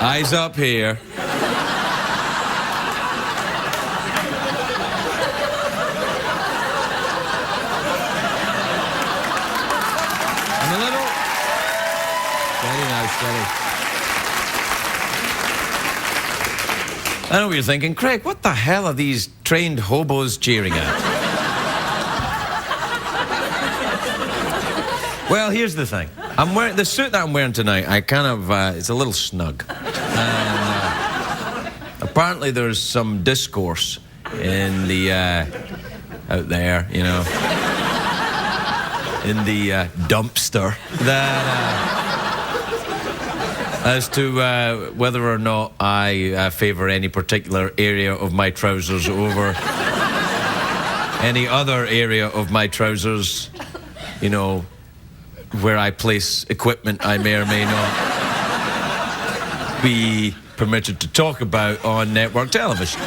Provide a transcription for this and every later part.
Eyes up here. And a little. Steady now, steady. I know what you're thinking, Craig, what the hell are these trained hobos cheering at? Well, here's the thing. I'm wearing the suit that I'm wearing tonight. I kind of it's a little snug. And apparently, there's some discourse in the out there, you know, in the dumpster that as to whether or not I favour any particular area of my trousers over any other area of my trousers, you know, where I place equipment I may or may not be permitted to talk about on network television.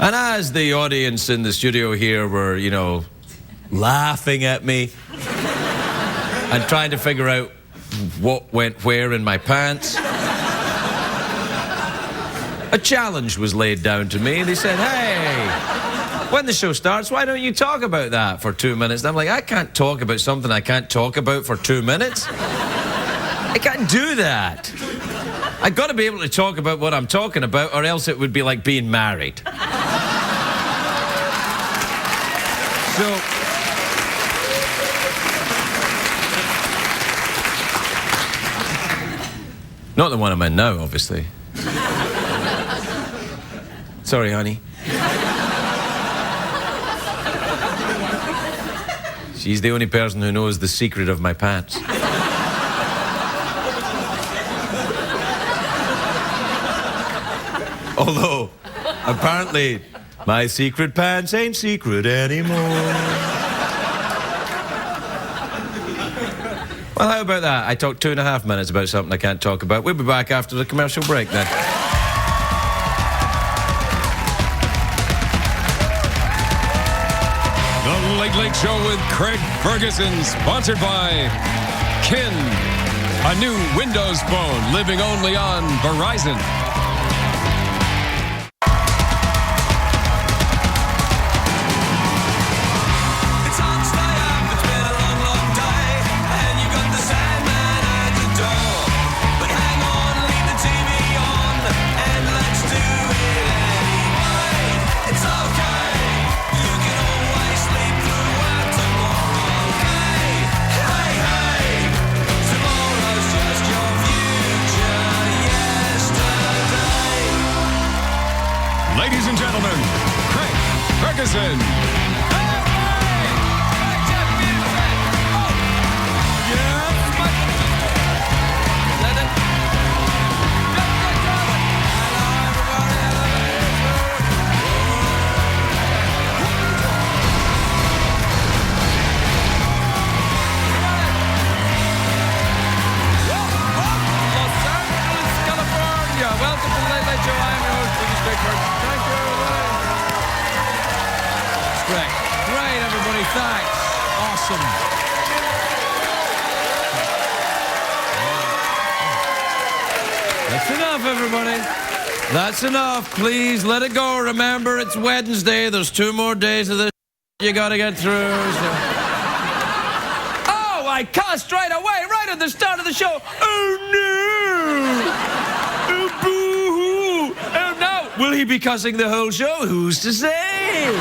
And as the audience in the studio here were, you know, laughing at me and trying to figure out what went where in my pants, a challenge was laid down to me. They said, hey, when the show starts, why don't you talk about that for 2 minutes? And I'm like, I can't talk about something I can't talk about for 2 minutes. I can't do that. I've got to be able to talk about what I'm talking about, or else it would be like being married. So, not the one I'm in now, obviously. Sorry, honey. She's the only person who knows the secret of my pants. Although, apparently, my secret pants ain't secret anymore. Well, how about that? I talked 2.5 minutes about something I can't talk about. We'll be back after the commercial break then. The Late Late Show with Craig Ferguson, sponsored by Kin, a new Windows phone living only on Verizon. Ladies and gentlemen, Craig Ferguson. Welcome to the Late Late Show. I am your host, Dennis Quaid. Thank you. Great. Great, everybody. Thanks. Awesome. That's enough, everybody. That's enough. Please let it go. Remember, it's Wednesday. There's 2 more days of this you got to get through. So. Oh, I cussed right away, right at the start of the show. Oh, no. Oh, boo-hoo. Oh, no. Will he be cussing the whole show? Who's to say?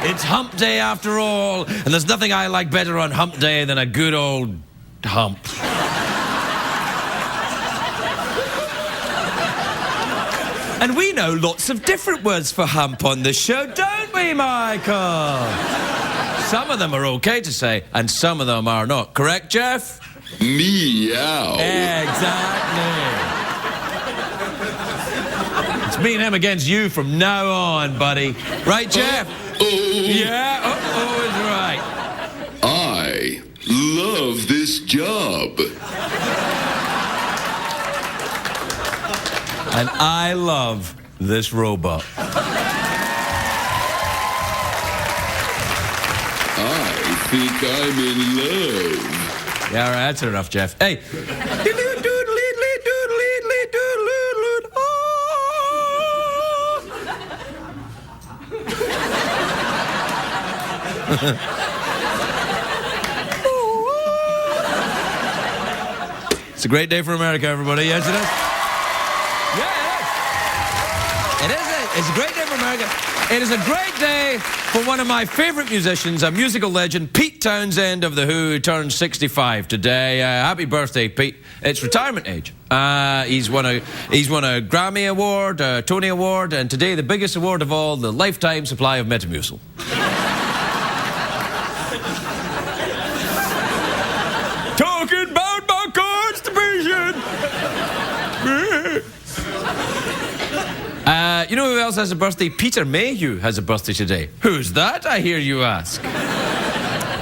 It's hump day after all, and there's nothing I like better on hump day than a good old hump. And we know lots of different words for hump on this show, don't we, Michael? Some of them are okay to say, and some of them are not. Correct, Jeff? Meow. Exactly. It's me and him against you from now on, buddy. Right, Jeff? Yeah, is right. I love this job. And I love this robot. I think I'm in love. Yeah, all right, that's enough, Jeff. Hey. It's a great day for America, everybody. Yes, it is. Yeah, it is. It is. It's a great day for America. It is a great day for one of my favourite musicians, a musical legend, Pete Townsend of The Who, who turns 65 today. Happy birthday, Pete. It's retirement age. He's won a Grammy Award, a Tony Award, and today the biggest award of all, the lifetime supply of Metamucil. Talking about my constipation. You know who else has a birthday? Peter Mayhew has a birthday today. Who's that, I hear you ask?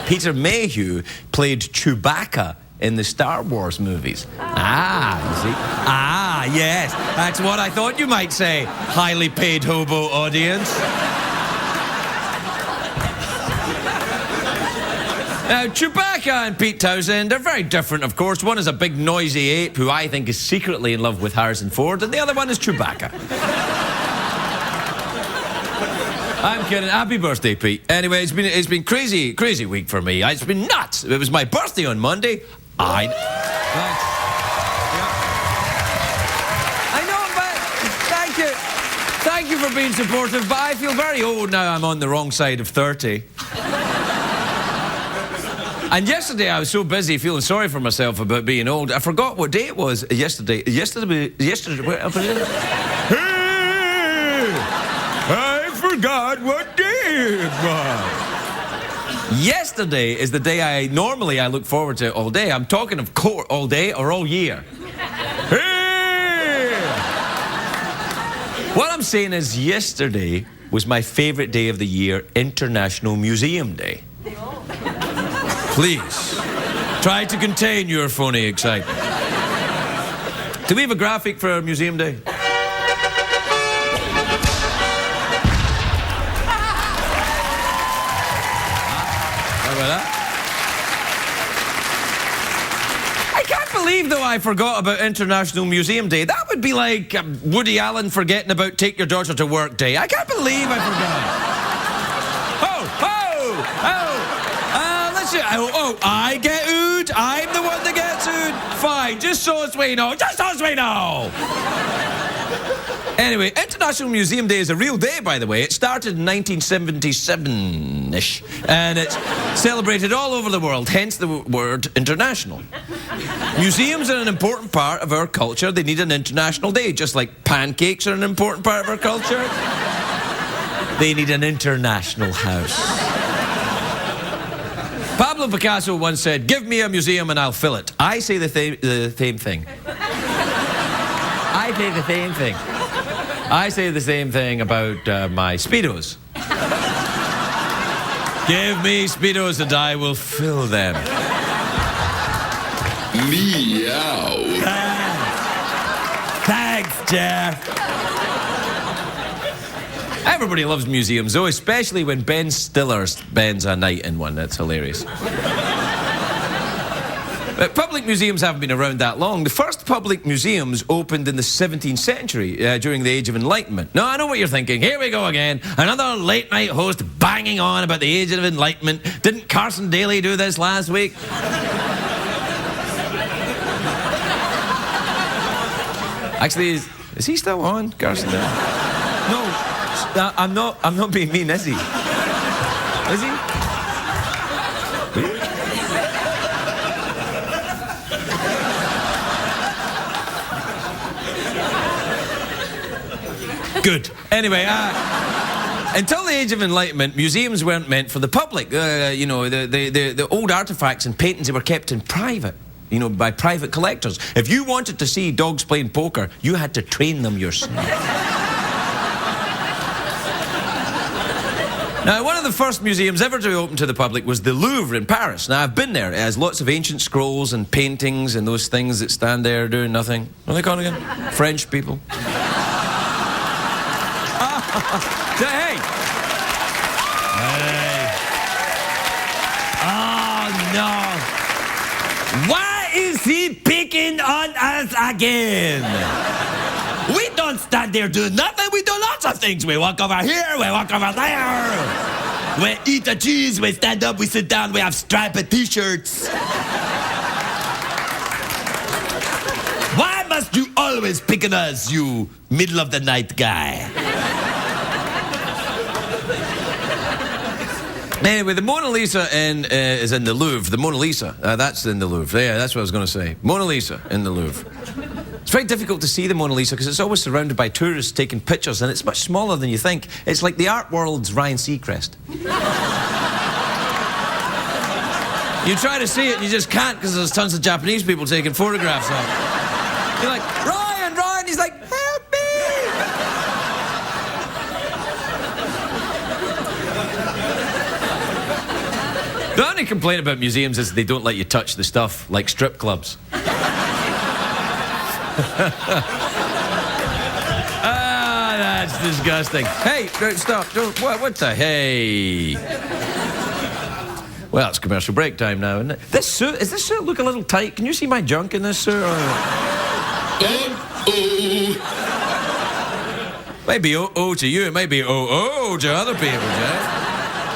Peter Mayhew played Chewbacca in the Star Wars movies. Ah, you see? Ah, yes. That's what I thought you might say, highly paid hobo audience. Now, Chewbacca and Pete Townsend are very different, of course. One is a big, noisy ape who I think is secretly in love with Harrison Ford, and the other one is Chewbacca. I'm kidding. Happy birthday, Pete. Anyway, it's been crazy week for me. It's been nuts. It was my birthday on Monday. I know, but thank you. Thank you for being supportive, but I feel very old now. I'm on the wrong side of 30. And yesterday I was so busy feeling sorry for myself about being old, I forgot what day it was yesterday. Yesterday. I forgot what day it was. Yesterday is the day I look forward to all day. I'm talking of course all day or all year. Hey! What I'm saying is yesterday was my favourite day of the year, International Museum Day. Please, try to contain your phony excitement. Do we have a graphic for Museum Day? How about that? I can't believe, though, I forgot about International Museum Day. That would be like Woody Allen forgetting about Take Your Daughter to Work Day. I can't believe I forgot. I get ooed. I'm the one that gets ooed. Fine, just so as we know. Just so as we know. Anyway, International Museum Day is a real day, by the way. It started in 1977-ish, and it's celebrated all over the world, hence the word international. Museums are an important part of our culture. They need an international day, just like pancakes are an important part of our culture. They need an international house. Pablo Picasso once said, "Give me a museum and I'll fill it." I say the same thing. I say the same thing. I say the same thing about my Speedos. Give me Speedos and I will fill them. Meow. Thanks, Jeff. Everybody loves museums, though, especially when Ben Stiller spends a night in one. That's hilarious. But public museums haven't been around that long. The first public museums opened in the 17th century during the Age of Enlightenment. Now, I know what you're thinking. Here we go again. Another late-night host banging on about the Age of Enlightenment. Didn't Carson Daly do this last week? Actually, is he still on, Carson Daly? No. I'm not being mean, is he? Is he? Good. Anyway, until the Age of Enlightenment, museums weren't meant for the public. You know, the old artifacts and paintings, they were kept in private. You know, by private collectors. If you wanted to see dogs playing poker, you had to train them yourself. Now, one of the first museums ever to be open to the public was the Louvre in Paris. Now, I've been there. It has lots of ancient scrolls and paintings and those things that stand there doing nothing. What are they called again? French people. Hey! Oh, no. Why is he picking on us again? We don't stand there doing nothing. We do lots of things. We walk over here, we walk over there. We eat the cheese, we stand up, we sit down, we have striped t-shirts. Why must you always pick on us, you middle of the night guy? Anyway, the Mona Lisa is in the Louvre. The Mona Lisa, that's in the Louvre. Yeah, that's what I was going to say. Mona Lisa in the Louvre. It's very difficult to see the Mona Lisa because it's always surrounded by tourists taking pictures, and it's much smaller than you think. It's like the art world's Ryan Seacrest. You try to see it and you just can't because there's tons of Japanese people taking photographs of it. You're like, Ryan, Ryan. He's like, help me. The only complaint about museums is they don't let you touch the stuff, like strip clubs. That's disgusting. Hey, stop. What the hey? Well, it's commercial break time now, isn't it? Does this suit look a little tight? Can you see my junk in this suit? Maybe oh to you, it might be oh to other people, Jeff.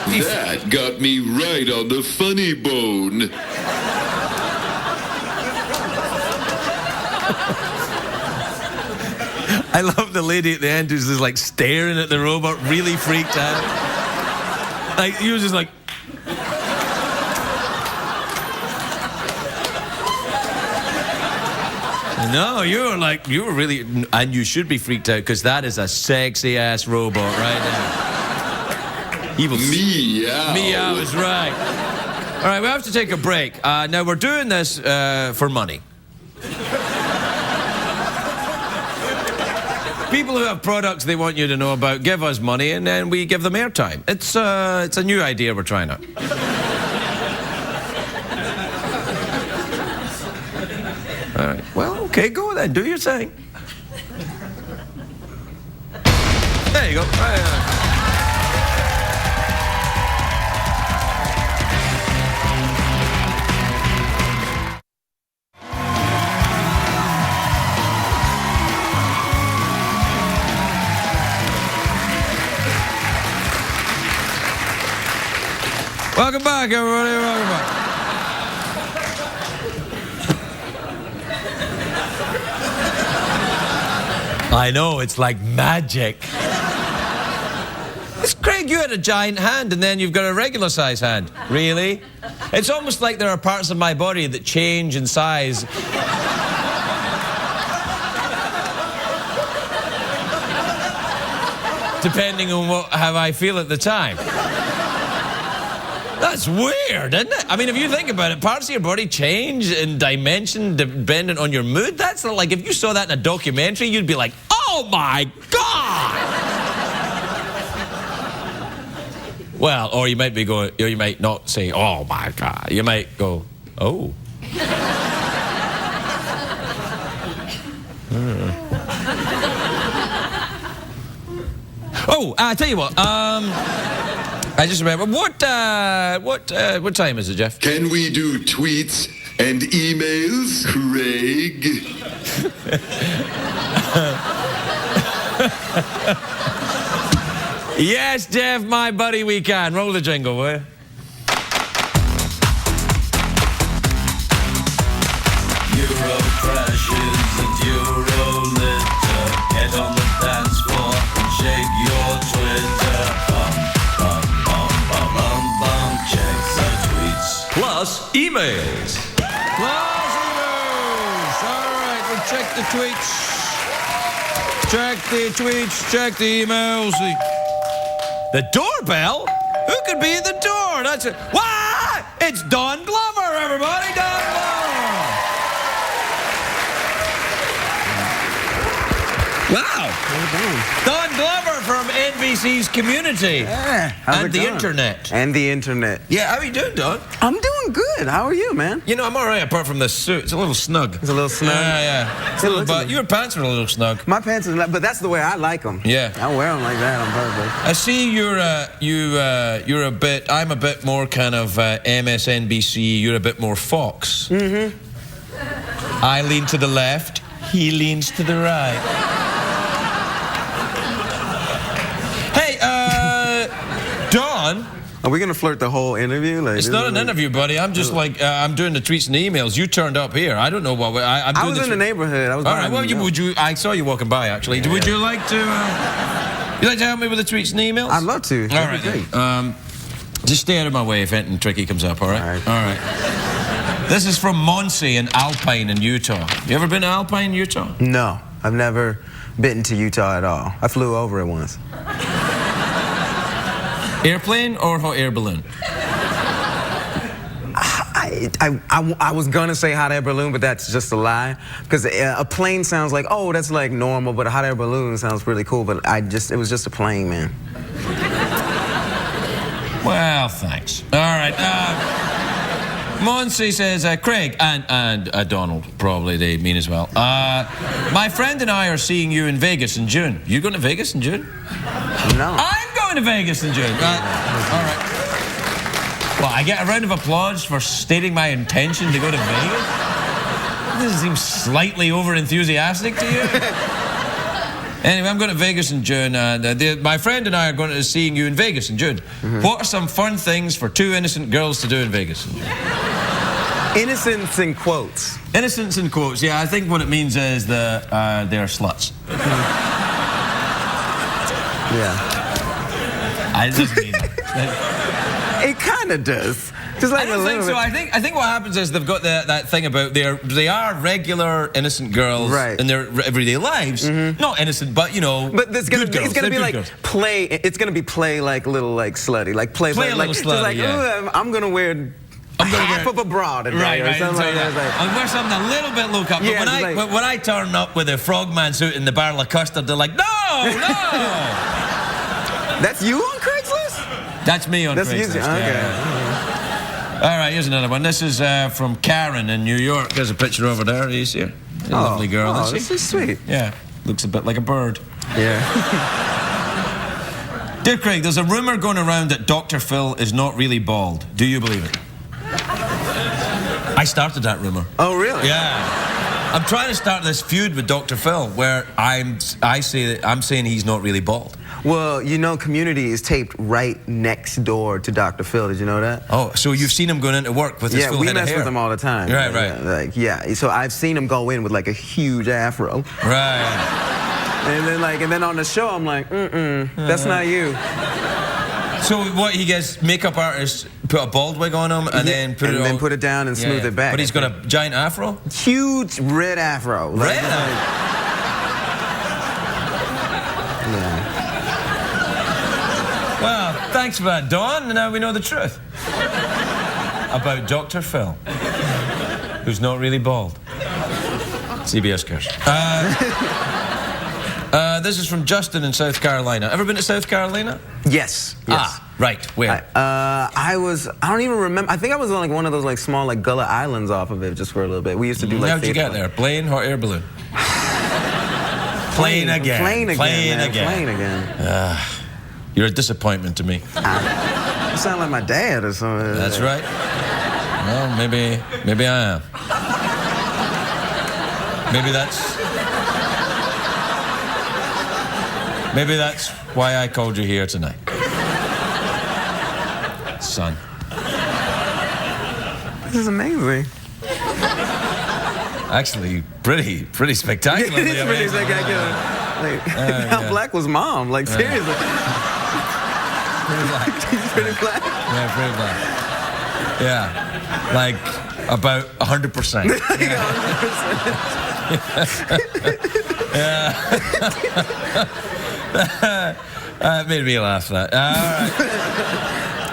That got me right on the funny bone. I love the lady at the end who's just like staring at the robot, really freaked out. Like, he was just like... No, you were really... And you should be freaked out, because that is a sexy-ass robot right now. He will... Meow. Meow is right. All right, we have to take a break. Now, we're doing this for money. People who have products they want you to know about give us money, and then we give them airtime. It's a new idea we're trying out. All right. Well, okay, go then. Do your thing. There you go. Welcome back, everybody. Welcome back. I know, it's like magic. It's Craig, you had a giant hand and then you've got a regular size hand. Really? It's almost like there are parts of my body that change in size. Depending on how I feel at the time. That's weird, isn't it? I mean, if you think about it, parts of your body change in dimension dependent on your mood. That's like, if you saw that in a documentary, you'd be like, oh my God! Well, or you might be going, or you might not say, oh my God. You might go, oh. Oh, I tell you what, I just remember, what time is it, Jeff? Can we do tweets and emails, Craig? Yes, Jeff, my buddy, we can. Roll the jingle, will you? Euro crashes and Euro litter. Get on the dance floor and shake your Twitter. Check the tweets. Plus emails. Plus emails. All right, we'll check the tweets. Check the tweets, check the emails. The doorbell? Who could be at the door? That's it. What? It's Don Glover, everybody. Don Glover. Wow. Don Glover from NBC's Community. Yeah, how's and it the going? internet. And the internet. Yeah, how are you doing, Don? I'm doing good. How are you, man? You know, I'm all right apart from this suit. It's a little snug. It's a little snug. Yeah. It's a little, but your pants are a little snug. My pants are not, but that's the way I like them. Yeah. I wear them like that on purpose. I see you're a bit. I'm a bit more kind of MSNBC. You're a bit more Fox. Mm-hmm. I lean to the left. He leans to the right. Hey, Don, Are we gonna flirt the whole interview? Like, It's not an interview, buddy. I'm just like, I'm doing the tweets and the emails. You turned up here. I don't know what. I'm doing I was in the neighborhood. I was. All right. Well, would you? I saw you walking by actually. Yeah. Would you like to? You like to help me with the tweets and emails? I'd love to. All right. Then. Just stay out of my way if anything tricky comes up. All right. All right. This is from Monse in Alpine in Utah. You ever been to Alpine, Utah? No, I've never been to Utah at all. I flew over it once. Airplane or hot air balloon? I was gonna say hot air balloon, but that's just a lie. Because a plane sounds like, oh, that's like normal, but a hot air balloon sounds really cool. But it was just a plane, man. Well, thanks. All right. Monse says, Craig, and Donald, probably they mean as well. My friend and I are seeing you in Vegas in June. You going to Vegas in June? No. I'm going to Vegas in June. All right. Well, I get a round of applause for stating my intention to go to Vegas? This seems slightly over-enthusiastic to you? Anyway, I'm going to Vegas in June. My friend and I are going to seeing you in Vegas in June. What are some fun things for two innocent girls to do in Vegas? Innocence in quotes. Innocence in quotes, yeah. I think what it means is they're sluts. Yeah. I just mean that. It kind of does. Just like I don't think so. I think what happens is they've got that thing about they are regular innocent girls in their everyday lives. Not innocent, but you know. But it's gonna be like girls. play. It's gonna be play like little like slutty, like play a little like slutty, just like yeah. I'm gonna wear half of a bra today or something like that. I'll wear something a little bit low cut. But Yeah, when I turn up with a frogman suit and the barrel of custard, they're like, no. That's you on Craigslist? That's me on That's Craigslist. you. Okay. Yeah. All right, here's another one. This is from Karen in New York. There's a picture over there. You see her? A lovely girl. Oh, this is sweet. Yeah, looks a bit like a bird. Yeah. Dear Craig, there's a rumor going around that Dr. Phil is not really bald. Do you believe it? I started that rumor. Oh, really? Yeah. I'm trying to start this feud with Dr. Phil where I'm saying he's not really bald. Well, you know, Community is taped right next door to Dr. Phil. Did you know that? Oh, so you've seen him going into work with his full head of hair? Yeah, we mess with him all the time. Right. So I've seen him go in with like a huge afro. Right. And then on the show, I'm like, that's not you. So what, he gets makeup artists put a bald wig on him and then put it down and smooth it back. But he's got a giant afro? Huge red afro. Red? Yeah. Well, thanks for that, Dawn. Now we know the truth. About Dr. Phil, who's not really bald. CBS cares. This is from Justin in South Carolina. Ever been to South Carolina? Yes. Right. Where? I don't even remember. I think I was on like one of those like small like Gullah Islands off of it just for a little bit. We used to do like. How'd you get there? Plane or air balloon? Plane again. Plane again. You're a disappointment to me. You sound like my dad or something. That's right. Well, maybe I am. Maybe that's why I called you here tonight. Son. This is amazing. Actually, pretty spectacular. It is pretty spectacular. Like, how black was Mom? Like, seriously. Pretty black. He's pretty black. Yeah, pretty black. Yeah, like about 100%. Yeah. It made me laugh, that. All right.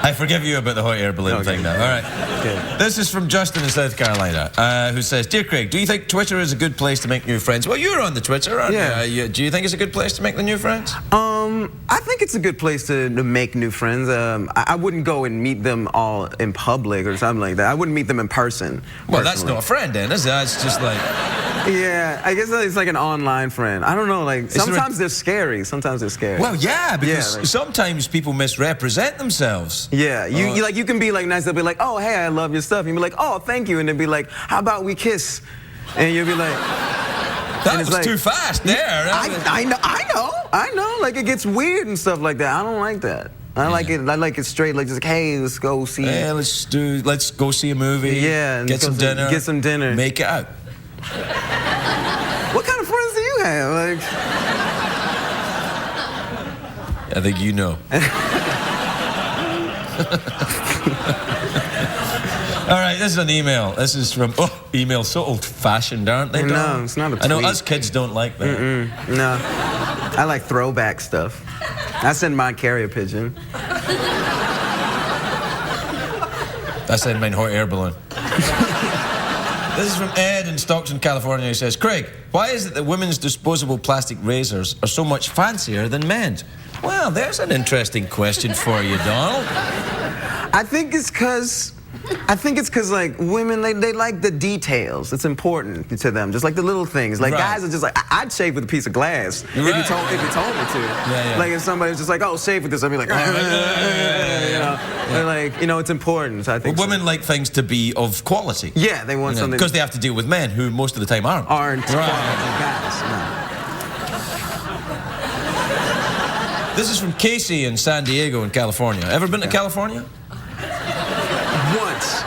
I forgive you about the hot air balloon thing now. All right. Okay. This is from Justin in South Carolina, who says, Dear Craig, do you think Twitter is a good place to make new friends? Well, you're on the Twitter, aren't you? Do you think it's a good place to make the new friends? I think it's a good place to make new friends. I wouldn't go and meet them all in public or something like that. I wouldn't meet them in person. Well, that's not a friend then, is it? It's just like... Yeah, I guess it's like an online friend. I don't know, like, sometimes they're scary. Well, yeah, because sometimes people misrepresent themselves. Yeah, you can be like nice, they'll be like, oh, hey, I love your stuff. You'll be like, oh, thank you. And they'll be like, how about we kiss? And you'll be like... That was like, too fast there. I know. Like, it gets weird and stuff like that. I don't like that. I like it straight. Like just hey, let's go see. Yeah, let's go see a movie. Yeah, and get some dinner. Get some dinner. Make it out. What kind of friends do you have? Like, I think you know. All right, this is an email. This is from emails so old-fashioned, aren't they? No, it's not a tweet. I know us kids don't like that. No, I like throwback stuff. I send mine carrier pigeon. I send mine hot air balloon. This is from Ed in Stockton, California. He says, Craig, why is it that women's disposable plastic razors are so much fancier than men's? Well, there's an interesting question for you, Donald. I think it's because like women, they like the details. It's important to them, just like the little things. Like guys are just like, I'd shave with a piece of glass if you told me to. Yeah. Like if somebody was just like, oh, shave with this, I'd be like, you know. They're like, you know, it's important. So I think women like things to be of quality. Yeah, they want something because they have to deal with men who most of the time aren't. Quality guys. No. This is from Casey in San Diego in California. Ever been to California? Once.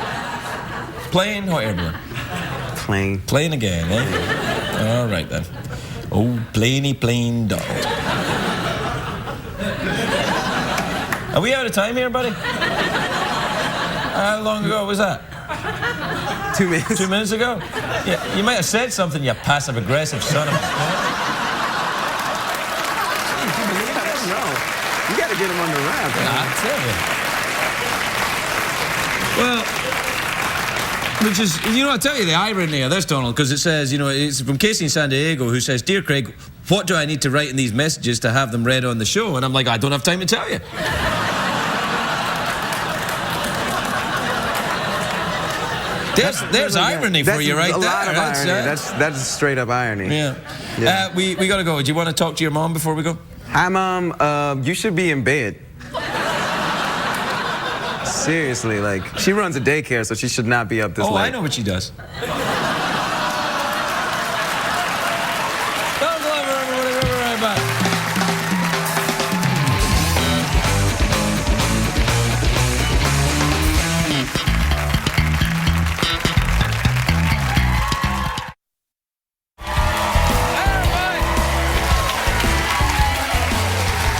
Plane or air balloon? Plane. Plane again, eh? All right then. Oh, planey plane Donald. Are we out of time here, buddy? How long ago was that? 2 minutes. 2 minutes ago? Yeah, you might have said something, you passive-aggressive son of a... No. You got to get him on the wrap. I tell you. Well, which is, you know, I'll tell you the irony of this, Donald, because it says, you know, it's from Casey in San Diego who says, Dear Craig, what do I need to write in these messages to have them read on the show? And I'm like, I don't have time to tell you. There's irony for you right there. A lot of irony. That's straight up irony. Yeah. We got to go. Do you want to talk to your mom before we go? Hi, Mom. You should be in bed. Seriously, like, she runs a daycare, so she should not be up this late. Oh, I know what she does. Everybody. We'll be right back.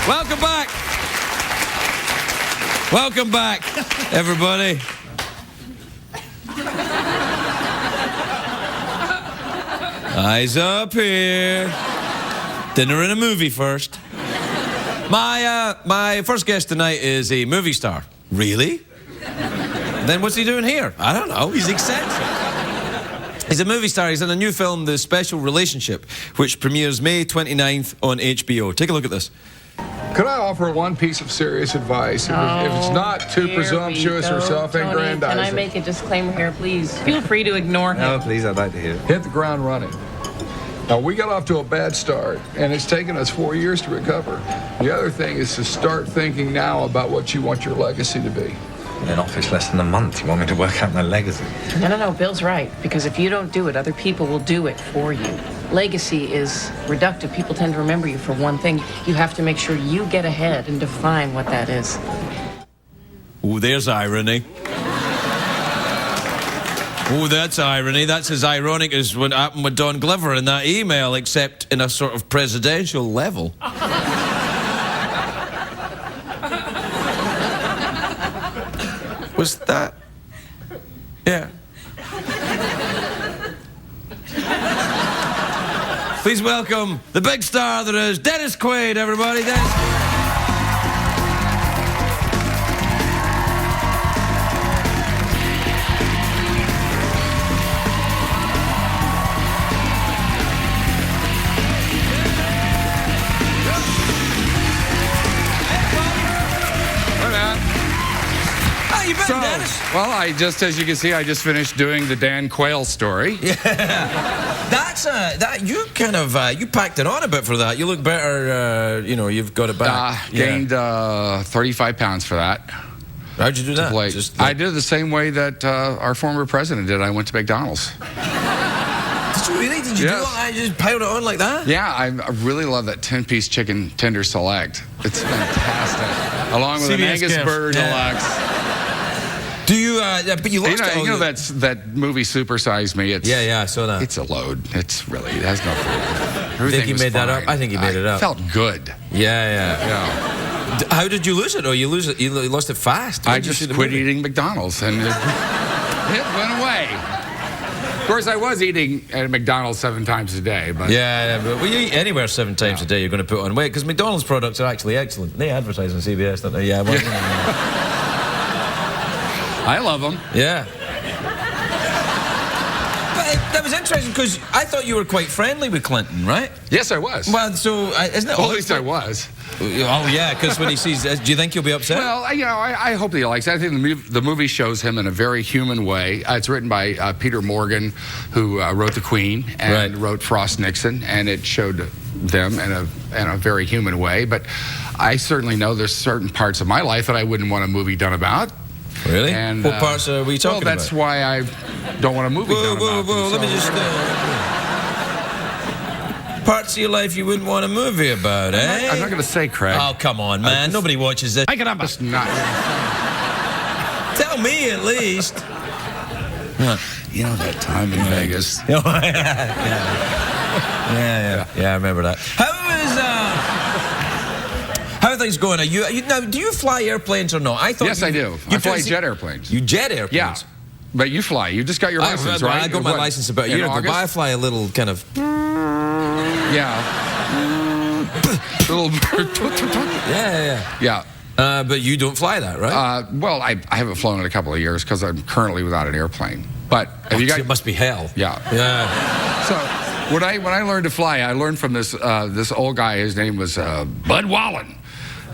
Welcome back. Welcome back, everybody. Eyes up here. Dinner and a movie first. My first guest tonight is a movie star. Really? Then what's he doing here? I don't know. He's eccentric. He's a movie star. He's in a new film, The Special Relationship, which premieres May 29th on HBO. Take a look at this. Could I offer one piece of serious advice? If it's not too presumptuous or self-aggrandizing. Can I make a disclaimer here, please? Feel free to ignore him. No, please, I'd like to hear it. Hit the ground running. Now, we got off to a bad start, and it's taken us 4 years to recover. The other thing is to start thinking now about what you want your legacy to be. In an office less than a month, you want me to work out my legacy? No, Bill's right. Because if you don't do it, other people will do it for you. Legacy is reductive. People tend to remember you for one thing. You have to make sure you get ahead and define what that is. Oh, there's irony. Oh, that's irony. That's as ironic as what happened with Don Glover in that email, except in a sort of presidential level. Was that? Yeah. Please welcome the big star that is Dennis Quaid, everybody. Dennis. Well, as you can see, I just finished doing the Dan Quayle story. Yeah, you kind of you packed it on a bit for that. You look better. You know, you've got it back. Gained 35 pounds for that. How'd you do that? I did it the same way that our former president did. I went to McDonald's. Did you really? Did you do it? I just piled it on like that? Yeah, I really love that 10-piece chicken tender select. It's fantastic. along with an CBS Angus gift. Burger Yeah. Deluxe. Do you? But you lost it. You know that movie Super Size Me. It's, Yeah, I saw that. It's a load. It's really, it has no food. You think he made that up? I think he made it up. Felt good. Yeah. How did you lose it? Or you lose it? You lost it fast? I just quit eating McDonald's, and it went away. Of course, I was eating at McDonald's 7 times a day, but But when you eat anywhere 7 times a day, you're going to put on weight because McDonald's products are actually excellent. They advertise on CBS, don't they? Yeah. Well, I love them. Yeah. But that was interesting because I thought you were quite friendly with Clinton, right? Yes, I was. Well, so isn't it? Well, at least I was. Oh yeah, because when he sees, do you think he'll be upset? Well, I hope that he likes it. I think the movie shows him in a very human way. It's written by Peter Morgan, who wrote The Queen and wrote Frost Nixon, and it showed them in a very human way. But I certainly know there's certain parts of my life that I wouldn't want a movie done about. Really? And, what parts are we talking about? Well, that's why I don't want a movie done about. Whoa, let me just... parts of your life you wouldn't want a movie about, eh? I'm not going to say, Craig. Oh, come on, man. Nobody watches this. I can just not. Tell me, at least. You know that time in Vegas. Yeah, I remember that. How are things going? Now, do you fly airplanes or not? I thought. Yes, I do. I fly jet airplanes. You jet airplanes? Yeah. But you fly. You just got your license, right? I got my license about a year ago, but I fly a little kind of... Yeah. Little... Yeah. But you don't fly that, right? Well, I haven't flown in a couple of years because I'm currently without an airplane. But it must be hell. Yeah. So when I learned to fly, I learned from this old guy. His name was Bud Wallen.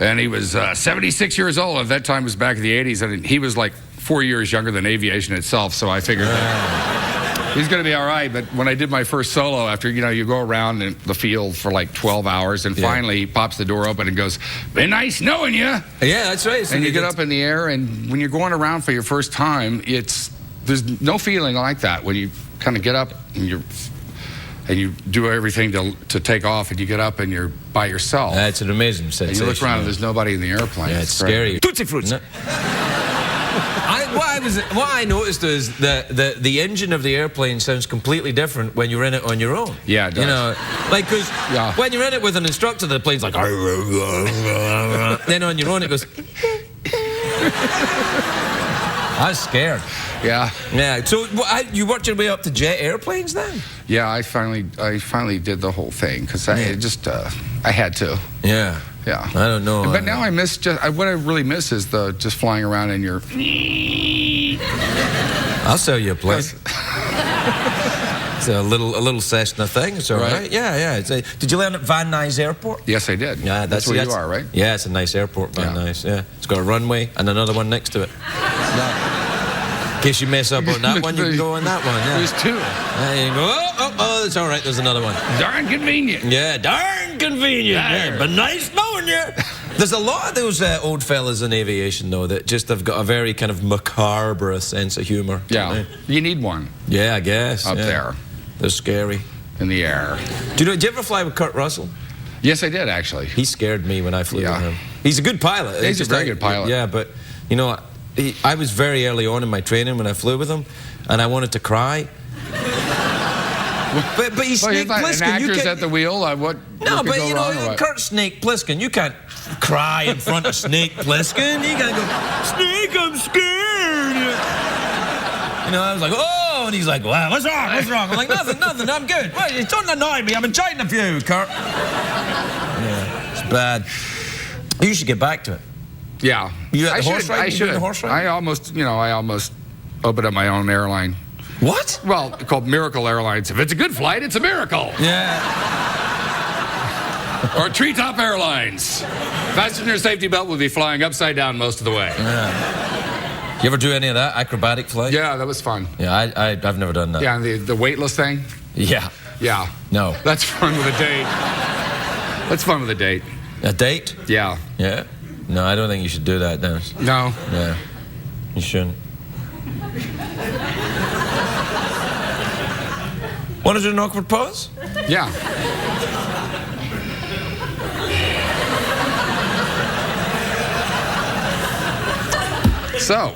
And he was 76 years old. At that time, it was back in the 80s. And he was like 4 years younger than aviation itself. So I figured he's going to be all right. But when I did my first solo, after, you go around in the field for like 12 hours. And finally, he pops the door open and goes, "Been nice knowing you." Yeah, that's right. So and you get up in the air. And when you're going around for your first time, there's no feeling like that. When you kind of get up and you do everything to take off, and you get up and you're by yourself. That's an amazing sensation. And you look around and there's nobody in the airplane. Yeah, it's scary. Tootsie Fruits. What I noticed is that the engine of the airplane sounds completely different when you're in it on your own. Yeah, it does. Because when you're in it with an instructor, the plane's like... then on your own, it goes... I was scared. Yeah. Yeah. So you worked your way up to jet airplanes then? Yeah, I finally did the whole thing because I had to. Yeah. Yeah. I don't know. But now I miss what I really miss is just flying around in your. I'll sell you a plane. It's a little Cessna thing. It's all right. Yeah. Did you land at Van Nuys Airport? Yes, I did. Yeah, that's where you are, right? Yeah, it's a nice airport, Van Nuys. Yeah, it's got a runway and another one next to it. In case you mess up on that one, you can go on that one. Yeah. There's 2. There you go. Oh, it's all right. There's another one. Darn convenient. Yeah, darn convenient. Yeah, but nice knowing you. There's a lot of those old fellas in aviation, though, that just have got a very kind of macabre sense of humor. Yeah, you need one. Yeah, I guess. Up there. They're scary. In the air. Did you ever fly with Kurt Russell? Yes, I did, actually. He scared me when I flew with him. He's a good pilot. He's a very good pilot. Yeah, but, I was very early on in my training when I flew with him, and I wanted to cry. But he's Snake Plissken. An actor's at the wheel? Kurt's Snake Plissken. You can't cry in front of Snake Plissken. You gotta go, "Snake, I'm scared." I was like, "Oh," and he's like, "Wow, what's wrong? What's wrong?" I'm like, "Nothing, I'm good." "Well, you don't annoy me. I'm enjoying the view, Kurt." Yeah, it's bad. You should get back to it. Yeah. You at the horse ride? I should. I almost opened up my own airline. What? Well, called Miracle Airlines. If it's a good flight, it's a miracle. Yeah. Or Treetop Airlines. Fasten your safety belt. Will be flying upside down most of the way. Yeah. You ever do any of that acrobatic flight? Yeah, that was fun. Yeah, I've never done that. Yeah, and the weightless thing. Yeah. Yeah. No. That's fun with a date. That's fun with a date. A date? Yeah. Yeah. No, I don't think you should do that, Dennis. No. Yeah. You shouldn't. Want to do an awkward pause? Yeah. So.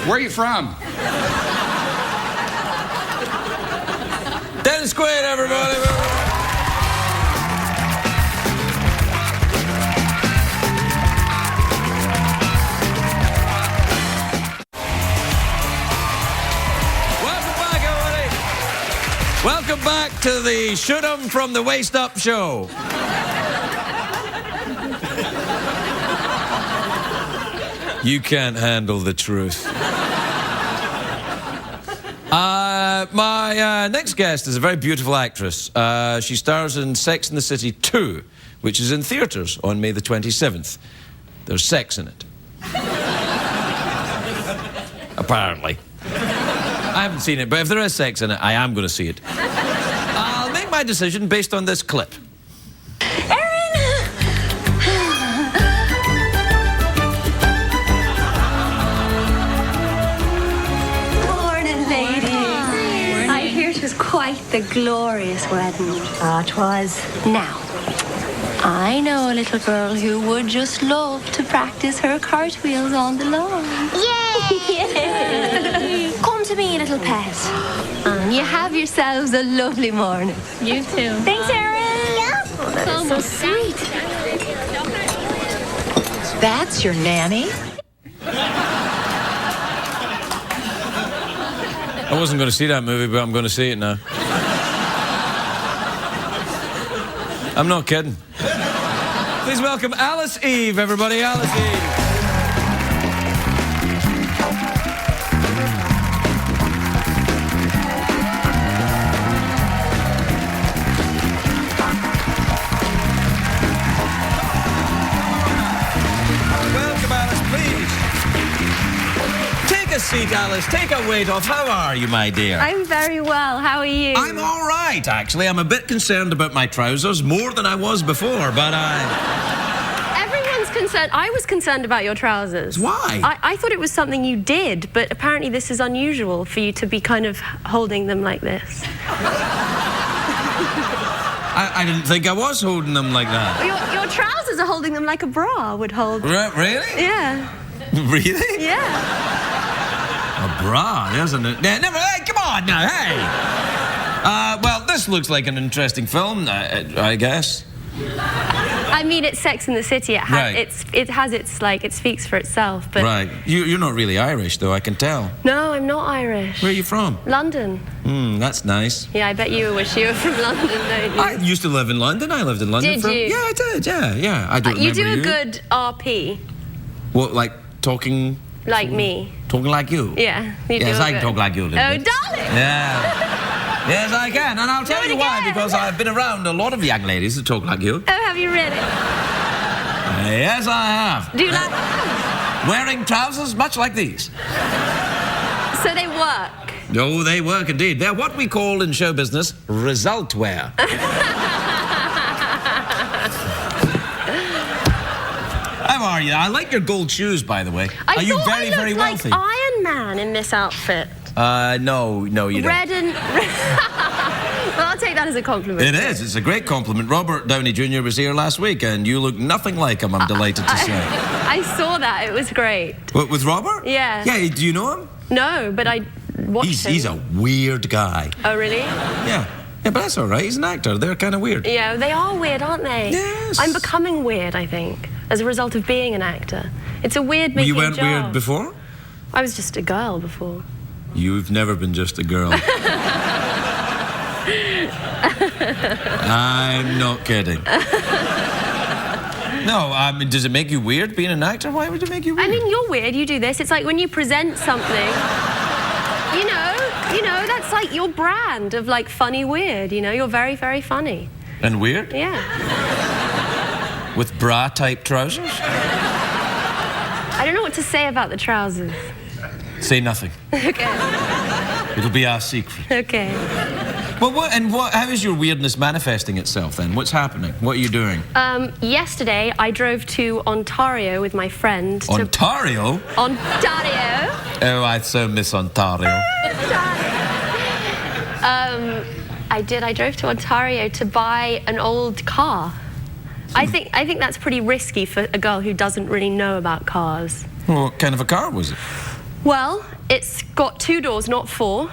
Where are you from? Dennis Quaid, everybody. Welcome back to the Shoot 'em from the Waist Up show. You can't handle the truth. My next guest is a very beautiful actress. She stars in Sex and the City 2, which is in theatres on May the 27th. There's sex in it. Apparently. I haven't seen it, but if there is sex in it, I am going to see it. I'll make my decision based on this clip. Quite the glorious wedding. Ah, 'twas. Now, I know a little girl who would just love to practice her cartwheels on the lawn. Yay! Come to me, little pet. And you have yourselves a lovely morning. You too. Thanks, Erin. Yeah. Oh, that is so sweet. That's your nanny? I wasn't going to see that movie, but I'm going to see it now. I'm not kidding. Please welcome Alice Eve, everybody. Alice Eve. Welcome, Alice, please. Take a seat, Alice. Take a weight off. How are you, my dear? I'm very well. How are you? I'm all right, actually. I'm a bit concerned about my trousers, more than I was before, but Everyone's concerned. I was concerned about your trousers. Why? I thought it was something you did, but apparently this is unusual for you to be kind of holding them like this. I didn't think I was holding them like that. Your trousers are holding them like a bra would hold. Really? Yeah. Really? Yeah. A bra, isn't it? Never. Hey, come on now, hey. Well, this looks like an interesting film, I guess. I mean, it's Sex and the City. It speaks for itself. But right. You're not really Irish, though. I can tell. No, I'm not Irish. Where are you from? London. That's nice. Yeah, I bet you wish you were from London, don't you? I used to live in London. I lived in London. Did you? Yeah, I did. Yeah. I don't remember you do a good RP. What, like talking? Like me. Talking like you? Yeah. Yes, I can talk like you a little bit. Oh, darling! Yeah. Yes, I can. And I'll tell you why, because I've been around a lot of young ladies that talk like you. Oh, have you really? Yes, I have. Do you like... Wearing trousers much like these. So they work? Oh, they work indeed. They're what we call in show business result wear. How are you? I like your gold shoes, by the way. Are you very, very wealthy? Like Iron Man in this outfit. No, you don't. Red and... Well, I'll take that as a compliment. It is. It's a great compliment. Robert Downey Jr. was here last week, and you look nothing like him, I'm delighted to say. I saw that. It was great. What, with Robert? Yeah. Yeah, do you know him? No, but I watched him. He's a weird guy. Oh, really? Yeah. Yeah, but that's all right. He's an actor. They're kind of weird. Yeah, they are weird, aren't they? Yes. I'm becoming weird, I think, as a result of being an actor. It's a weird making You weren't job. weird before? I was just a girl before. You've never been just a girl. I'm not kidding. No, I mean, does it make you weird being an actor? Why would it make you weird? I mean, you're weird. You do this. It's like when you present something, you know, that's like your brand of like funny weird, you know? You're very, very funny. And weird? Yeah. With bra-type trousers? I don't know what to say about the trousers. Say nothing. Okay. It'll be our secret. Okay. Well, how is your weirdness manifesting itself then? What's happening? What are you doing? Yesterday, I drove to Ontario with my friend. Ontario? Ontario. Oh, I so miss Ontario. I did. I drove to Ontario to buy an old car. I think that's pretty risky for a girl who doesn't really know about cars. Well, what kind of a car was it? Well, it's got 2 doors, not 4. It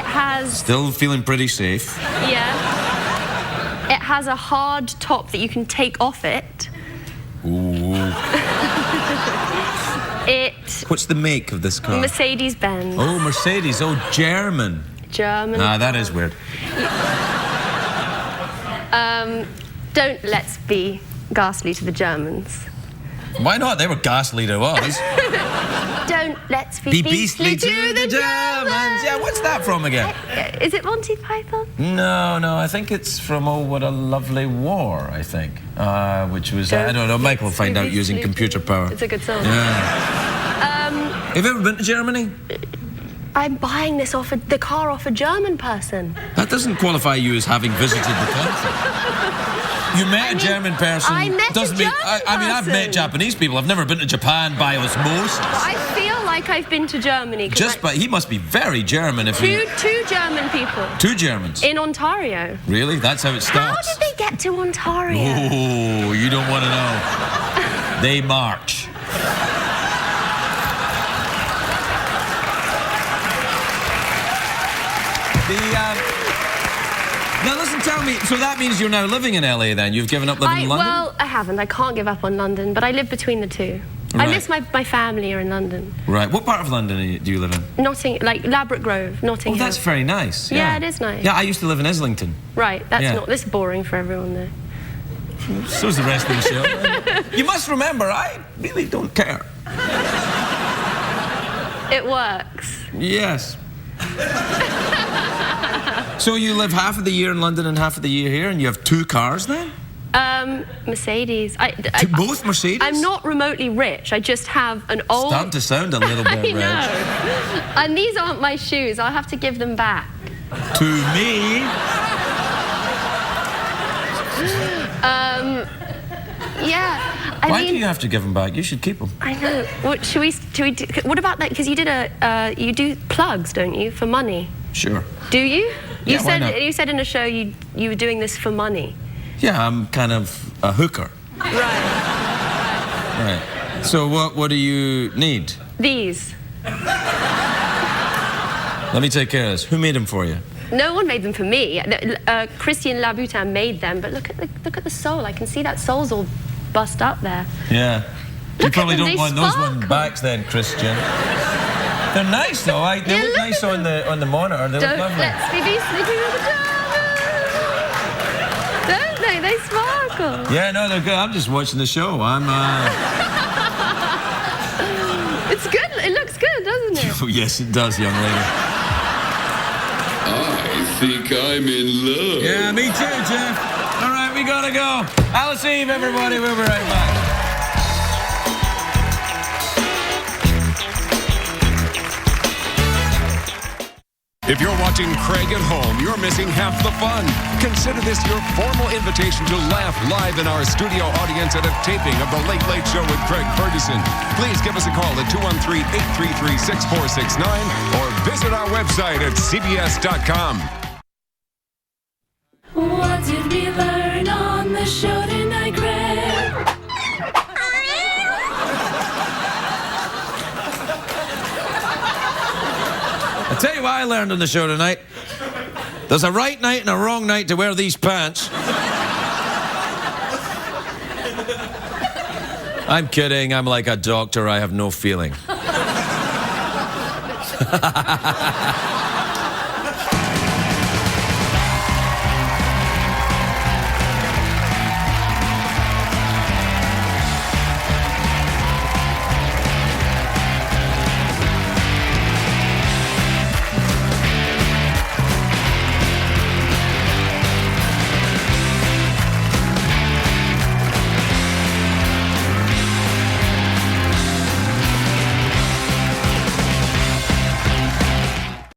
has... Still feeling pretty safe. Yeah. It has a hard top that you can take off it. Ooh. What's the make of this car? Mercedes-Benz. Oh, Mercedes. Oh, German. German. Ah, that is weird. Don't let's be ghastly to the Germans. Why not? They were ghastly to us. Don't let's be beastly to the Germans. Yeah, what's that from again? Is it Monty Python? No, I think it's from Oh, What a Lovely War, I think. Which was, I don't know, Michael will find out using computer power. It's a good song. Yeah. Have you ever been to Germany? I'm buying this the car off a German person. That doesn't qualify you as having visited the country. You met a German person. I met a German person. I mean, I've met Japanese people. I've never been to Japan by osmosis. I feel like I've been to Germany. He must be very German if two German people. 2 Germans? In Ontario. Really? That's how it starts? How did they get to Ontario? Oh, you don't want to know. They march. Now listen, tell me, so that means you're now living in LA then? You've given up living in London? Well, I haven't. I can't give up on London, but I live between the 2. Right. I miss my family here in London. Right. What part of London do you live in? Like Ladbroke Grove, Notting Hill. Oh, that's very nice. Yeah, it is nice. Yeah, I used to live in Islington. Right, this is boring for everyone there. So's the rest of the show. You must remember, I really don't care. It works. Yes. So you live half of the year in London and half of the year here, and you have 2 cars then? Mercedes. Both Mercedes? I'm not remotely rich. I just have an old... Starting to sound a little bit rich. I know. And these aren't my shoes. I'll have to give them back. To me? Yeah. Why do you have to give them back? You should keep them. I know. What should we do? What about that? Because you did you do plugs, don't you, for money? Sure. Do you? You said you said in a show you were doing this for money. Yeah, I'm kind of a hooker. Right. Right. So what do you need? These. Let me take care of this. Who made them for you? No one made them for me. Christian Louboutin made them, but look at the sole. I can see that sole's all bust up there. Yeah. You probably don't want those sparkle. ones back then, Christian. They're nice though. They look nice on the monitor. They look lovely. Let's be beastly to the Germans. Don't they? They sparkle. Yeah, no, they're good. I'm just watching the show. It's good. It looks good, doesn't it? Oh, yes, it does, young lady. I think I'm in love. Yeah, me too, Jeff. All right, we gotta go. Alice Eve, everybody. We'll be right back. If you're watching Craig at home, you're missing half the fun. Consider this your formal invitation to laugh live in our studio audience at a taping of The Late Late Show with Craig Ferguson. Please give us a call at 213-833-6469 or visit our website at cbs.com. What did we learn on the show tonight, Craig? I'll tell you what I learned on the show tonight. There's a right night and a wrong night to wear these pants. I'm kidding. I'm like a doctor. I have no feeling.